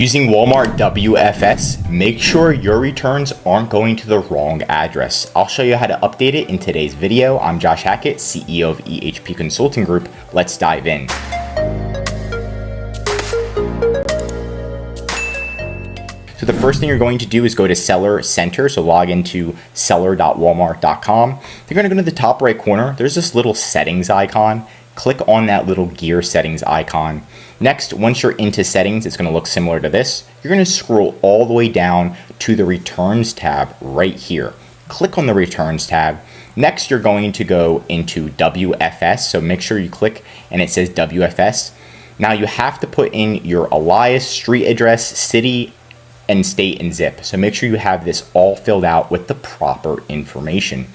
Using Walmart WFS, make sure your returns aren't going to the wrong address. I'll show you how to update it in today's video. I'm Josh Hackett, CEO of EHP Consulting Group. Let's dive in. So the first thing you're going to do is go to Seller Center. So log into seller.walmart.com. You're going to go to the top right corner. There's this little settings icon. Click on that little gear settings icon. Next, once you're into settings, it's going to look similar to this. You're going to scroll all the way down to the returns tab right here. Click on the returns tab. Next, you're going to go into WFS. So make sure you click and it says WFS. Now you have to put in your alias, street address, city, and state and zip. So make sure you have this all filled out with the proper information.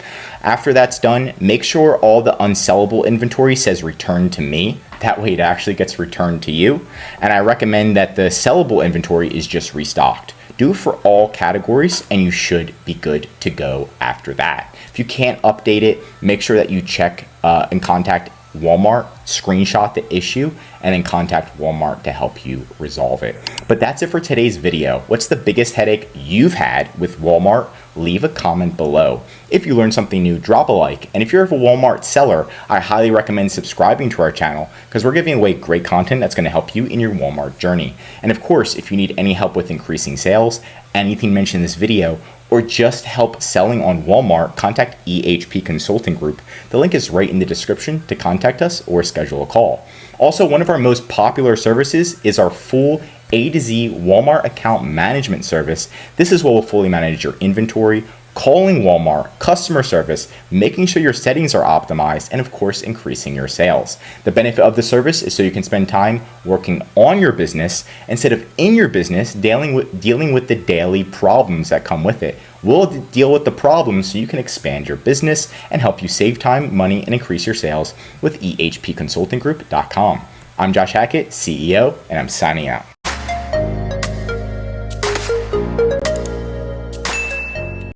After that's done, make sure all the unsellable inventory says return to me. That way it actually gets returned to you. And I recommend that the sellable inventory is just restocked. Do it for all categories and you should be good to go after that. If you can't update it, make sure that you check and contact Walmart, screenshot the issue, and then contact Walmart to help you resolve it. But that's it for today's video. What's the biggest headache you've had with Walmart? Leave a comment below. If you learned something new, drop a like. And if you're a Walmart seller, I highly recommend subscribing to our channel because we're giving away great content that's going to help you in your Walmart journey. And of course, if you need any help with increasing sales, anything mentioned in this video, or just help selling on Walmart, contact EHP Consulting Group. The link is right in the description to contact us or schedule a call. Also, one of our most popular services is our full A to Z Walmart account management service. This is where we'll fully manage your inventory, calling Walmart, customer service, making sure your settings are optimized, and of course, increasing your sales. The benefit of the service is so you can spend time working on your business instead of in your business, dealing with the daily problems that come with it. We'll deal with the problems so you can expand your business and help you save time, money, and increase your sales with ehpconsultinggroup.com. I'm Josh Hackett, CEO, and I'm signing out.